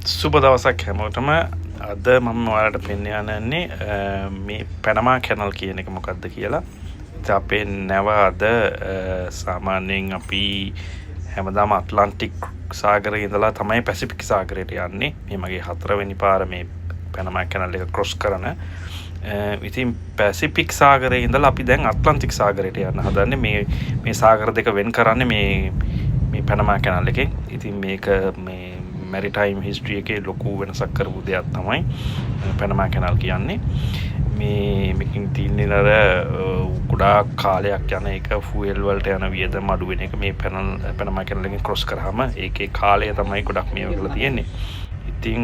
සුබ දවසක් හැමෝටම. අද මම ඔයාලට පෙන්වන්න යන්නේ මේ පැනමා කැනල් කියන එක මොකක්ද කියලා. ඉතින් අපේ නැව අද සාමාන්‍යයෙන් අපි හැමදාම ඇට්ලන්ටික් සාගරයේ ඉඳලා තමයි පැසිෆික් සාගරයට යන්නේ. මේ මගේ 4 වෙනි පාර මේ පැනමා කැනල් එක ක්‍රොස් කරන. ඉතින් පැසිෆික් සාගරයේ ඉඳලා අපි දැන් ඇට්ලන්ටික් සාගරයට යන්න හදන්නේ. මේ සාගර දෙක වෙන් කරන්නේ මේ පැනමා කැනල් එකෙන්. ඉතින් මේක මේ මැරිටයිම් හිස්ට්‍රි එකේ ලොකු වෙනසක් කරපු දෙයක් තමයි පැනමා කැනල් කියන්නේ. මේකෙන් තියෙන්නේ අර ගොඩාක් කාලයක් යන එක ෆුවල් වලට යන වියදම අඩු වෙන එක මේ පැනමා කැනල් එකෙන් ක්‍රොස් කරාම ඒකේ කාලය තමයි ගොඩක් මේව කරලා තියෙන්නේ. ඉතින්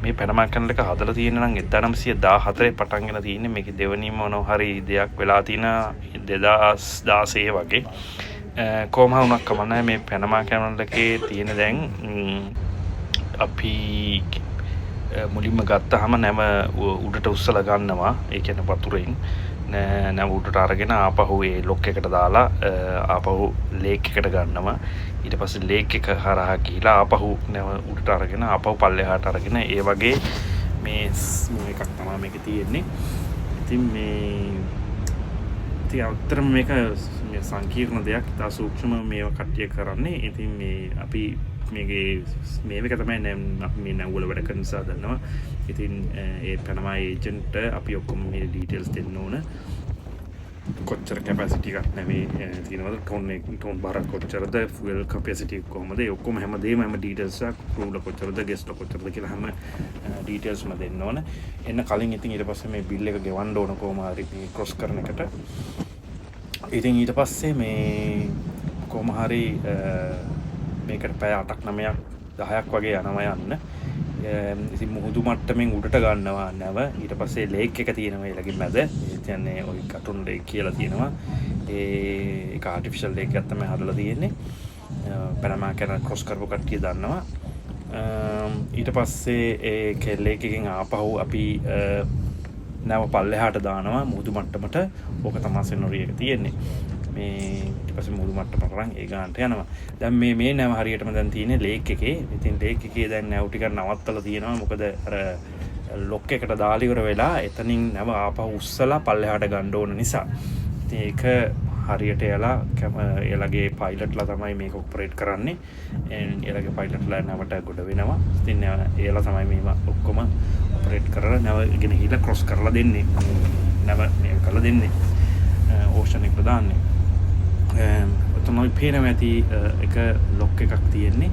මේ පැනමා කැනල් එක හදලා තියෙන නම් 1914 පටන්ගෙන තියෙන්නේ. මේකේ දෙවනීම මොනවා හරි දෙයක් වෙලා තියෙන 2016 වගේ. කොහොම වුණත් කමන්නේ මේ පැනමා කැනල් එකේ තියෙන දැන් අපි මුලින්ම ගත්තාම නැව උඩට උස්සලා ගන්නවා. ඒ කියන්නේ වතුරෙන් නැව උඩට අරගෙන ආපහු ඒ ලොක් එකට දාලා ආපහු ලේක් එකට ගන්නවා. ඊට පස්සේ ලේක් එක හරහා ගිහිලා ආපහු නැව උඩට අරගෙන ආපහු පල්ලෙහාට අරගෙන ඒ වගේ මේ එකක් තමයි මේකේ තියෙන්නේ. ඉතින් අත්‍තරම මේක සංකීර්ණ දෙයක්. ඉතා සූක්ෂම මේවා කට්ටිය කරන්නේ. ඉතින් මේ අපි මේක තමයි මේ නැව්වල වැඩ කරන නිසා දන්නවා. ඉතින් ඒ පැනමා ඒජන්ට් අපි ඔක්කොම මේ ඩීටේල්ස් දෙන්න ඕන. කොච්චර කැපැසිටි එකක් නැමේ තියෙනවද, ටෝන් බාරක් කොච්චරද, ෆුවල් කැපැසිටි කොහමද, ඒ ඔක්කොම හැමදේම ඩීටේල්ස් එක, ක්‍රූල කොච්චරද, ගෙස්ට් කොච්චරද කියලා හැම ඩීටේල්ස්ම දෙන්න ඕන. එන්න කලින් ඉතින් ඊට පස්සේ මේ බිල් එක ගෙවන්න ඕන කොහොම හරි මේ ක්‍රොස් කරන එකට. ඉතින් ඊට පස්සේ මේ කොහොම හරි මේකට පැය 8ක් 9ක් 10ක් වගේ යනවා යන්න. ඉතින් මුහුදු මට්ටමින් උඩට ගන්නවා නැව. ඊට පස්සේ ලේක් එක තියෙනවා ඊළඟින් මැද. ඒ කියන්නේ ওই කටුන් ලේක් කියලා තියෙනවා. ඒක ආටිෆිෂල් ලේක් එකක් තමයි හදලා තියෙන්නේ. පැනමා කැනල් ක්‍රොස් කරපු කට්ටිය දන්නවා. ඊට පස්සේ ඒ ලේක් එකෙන් ආපහු අපි නැව පල්ලෙහාට දානවා මුහුදු මට්ටමට. ඕක තමයි සෙනොරි එක තියෙන්නේ. මේ ඊට පස්සේ මුහුදු මට්ටමට අරන් ඒ ගානට යනවා. දැන් මේ නැව හරියටම දැන් තියෙන්නේ ලේක් එකේ. ඉතින් ලේක් එකේ දැන් නැව ටිකක් නවත්තලා තියෙනවා. මොකද අර ලොක් එකට දාලා ඉවර වෙලා එතනින් නැව ආපහු උස්සලා පල්ලෙහාට ගන්න ඕන නිසා. ඉතින් ඒක හරියට එයාලගේ පයිලට්ලා තමයි මේක ඔපරේට් කරන්නේ. එයාලගේ පයිලට්ලා නැවට ගොඩ වෙනවා. ඉතින් එයාලා තමයි මේවා ඔක්කොම ඔපරේට් කරලා නැව ගෙනහිලා ක්‍රොස් කරලා දෙන්නේ. නැව මේක කරලා දෙන්නේ. ඕෂන් එකට දාන්නේ. ඔතනයි පේනවා ඇති එක ලොක් එකක් තියෙන්නේ.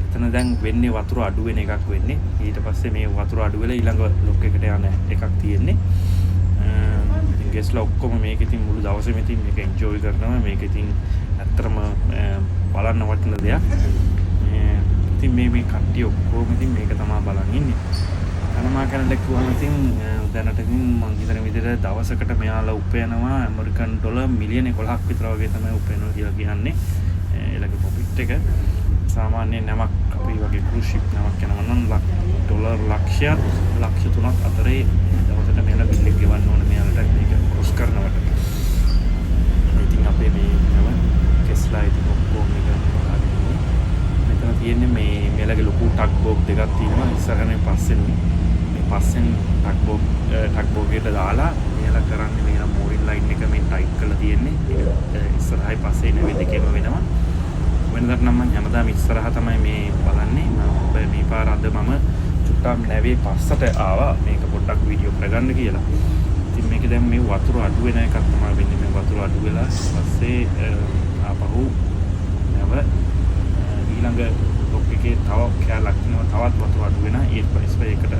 එතන දැන් වෙන්නේ වතුර අඩු වෙන එකක් වෙන්නේ. ඊට පස්සේ මේ වතුර අඩු වෙලා ඊළඟ ලොක් එකට යන එකක් තියෙන්නේ. ඉතින් ගෙස්ලා ඔක්කොම මේක ඉතින් මුළු දවසේම ඉතින් මේක එන්ජොයි කරනවා. මේක ඉතින් ඇත්තටම බලන්න වටින දෙයක්. ඉතින් මේ කට්ටිය ඔක්කොම ඉතින් මේක තමයි බලන් ඉන්නේ. පැනමා කැනල් එක කොහොමද ඉතින් දැනට ඉතින් මං හිතන විදිහට දවසකට මෙයාලා උපයනවා ඇමරිකන් ඩොලර් මිලියන 11ක් විතර වගේ තමයි උපයනවා කියලා කියන්නේ. ඒලගේ ප්‍රොෆිට් එක සාමාන්‍ය නමක් අපි වගේ ක්‍රූස් ෂිප් නමක් යනවා නම් ඩොලර් ලක්ෂ 3ක් අතරේ දවසට මෙයාලා බිල් එක ගෙවන්න ඕන මෙයාලට මේක ක්‍රොස් කරනවට. ඉතින් අපේ මේ නම කෙස්ලා ඉතින් ඔක්කොම මේක බලන්නේ. මෙතන තියෙන්නේ මෙයාලගේ ලොකු ටක් බෝග් දෙකක් තියෙනවා ඉස්සරහනේ පස්සෙන් ටක් බෝගේට දාලා මෙයාලා කරන්නේ මේ මෝරින් ලයින් එක මේ ටයිට් කරලා තියෙන්නේ. ඒක ඉස්සරහයි පස්සේ නෙවෙයි දෙකේම වෙනවා. වෙනදට නම් මම හැමදාම ඉස්සරහ තමයි මේ බලන්නේ. මම මේ පාර අද මම චුට්ටක් නැවේ පස්සට ආවා මේක පොඩ්ඩක් වීඩියෝ කරගන්න කියලා. ඉතින් මේක දැන් මේ වතුර අඩු වෙන එකක් තමයි වෙන්නේ. මේ වතුර අඩු වෙලා පස්සේ ආපහු නැව ඊළඟ ලොක් එකේ තව කැලක් තියෙනවා. තවත් වතුර අඩු වෙනා ඊට පස්සේ ඒකට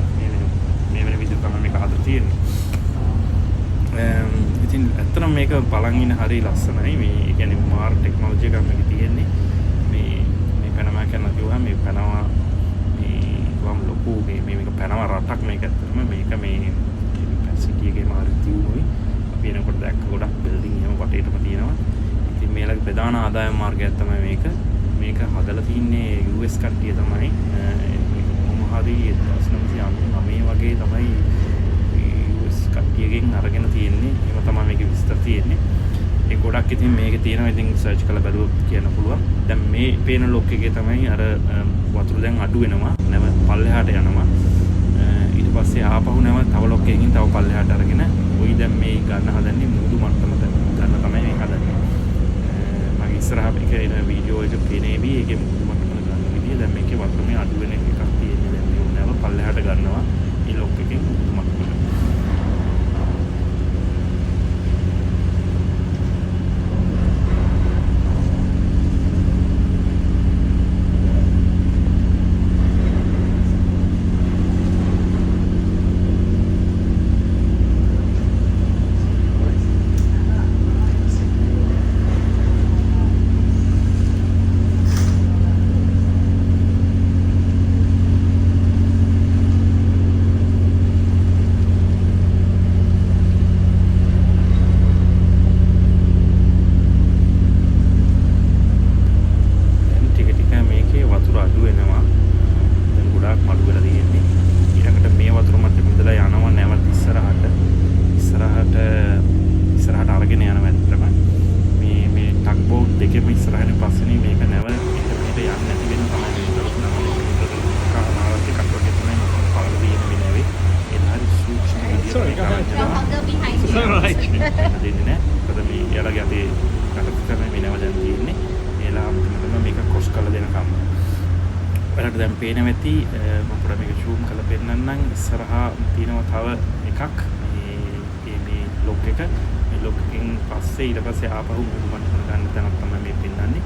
මේ වෙන විදිහට තමයි මේක හදලා තියෙන්නේ. ඉතින් ඇත්තටම මේක බලන් ඉන්න හරි ලස්සනයි. මේ කියන්නේ මාර ටෙක්නොලොජි එකක් මේක තියෙන්නේ. මේ පැනමා කැනල් කිව්වම මේ පැනමා වම් ලොකු මේක පැනමා රටක් මේක ඇත්තටම මේක මේ කැපැසිටි එකේ මාර දියුණුවයි. අපි එනකොට දැක්ක ගොඩක් බිල්ඩින් එහෙම වටේටම තියෙනවා. ඉතින් මේලගේ ප්‍රධාන ආදායම මාර්ගයක් තමයි මේක හදලා තින්නේ US කට්ටිය තමයි. මේක කොහොම හරි 1999 වගේ තමයි US කට්ටියගෙන් අරගෙන තියෙන්නේ. ඒක තමයි මේකේ විස්තර තියෙන්නේ. ඒ ගොඩක් ඉතින් මේකේ තියෙනවා. ඉතින් සර්ච් කරලා බලුවොත් කියන්න පුළුවන්. දැන් මේ පේන ලොක් එකේ තමයි අර වතුර වතුර දැන් අඩු වෙනවා. නැව පල්ලෙහාට යනවා. ඊට පස්සේ ආපහු නැව තව ලොක් එකකින් තව පල්ලෙහාට අරගෙන ඔයි දැන් මේ ගන්න හදන්නේ මුහුදු මට්ටමට ගන්න තමයි මේ හදන්නේ. මම ඉස්සරහට එක එන වීඩියෝ එක පේනේවි ඒකේ මුහුදු මට්ටමට ගන්න විදිය. දැන් මේකේ වතුර මේ අඩු වෙන එකක් තියෙන්නේ. දැන් මේ නැව පල්ලෙහාට ගන්නවා. මේ ලොක් එකෙන් මුහුදු මට්ටමට. දැන් පේන වෙති මම පොඩ්ඩක් මේක zoom කරලා පෙන්නන්නම්. ඉස්සරහා තියෙනවා තව එකක් මේ ලොක් එක. මේ ලොක් එකෙන් පස්සේ ඊට පස්සේ ආපහු මුහුදු මට්ටම ගන්න තැනක් තමයි මේ පෙන්නන්නේ.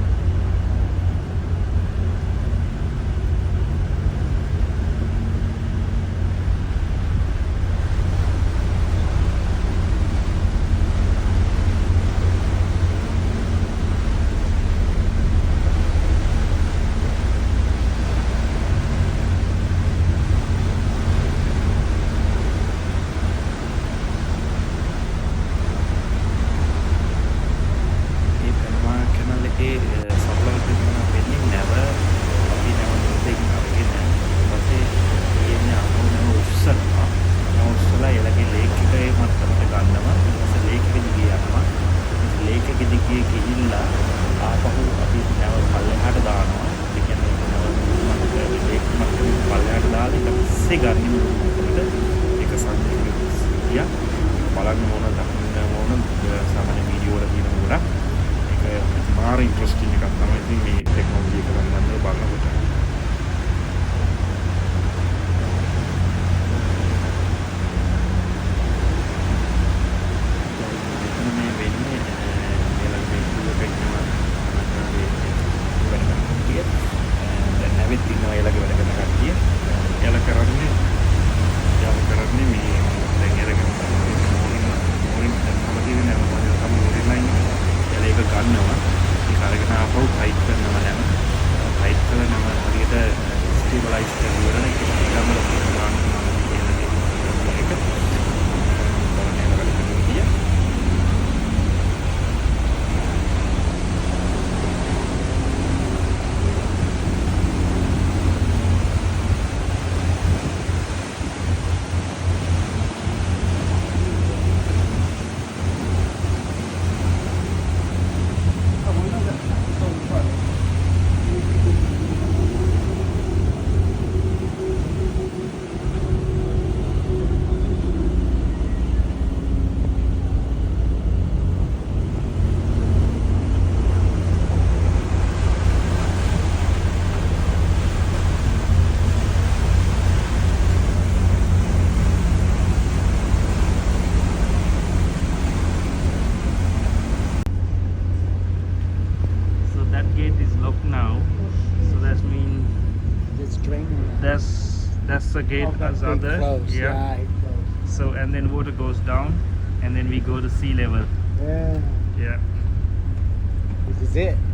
That's the gate as other. Yeah. So and then water goes down, and then we go to sea level. Yeah. Yeah. This is it.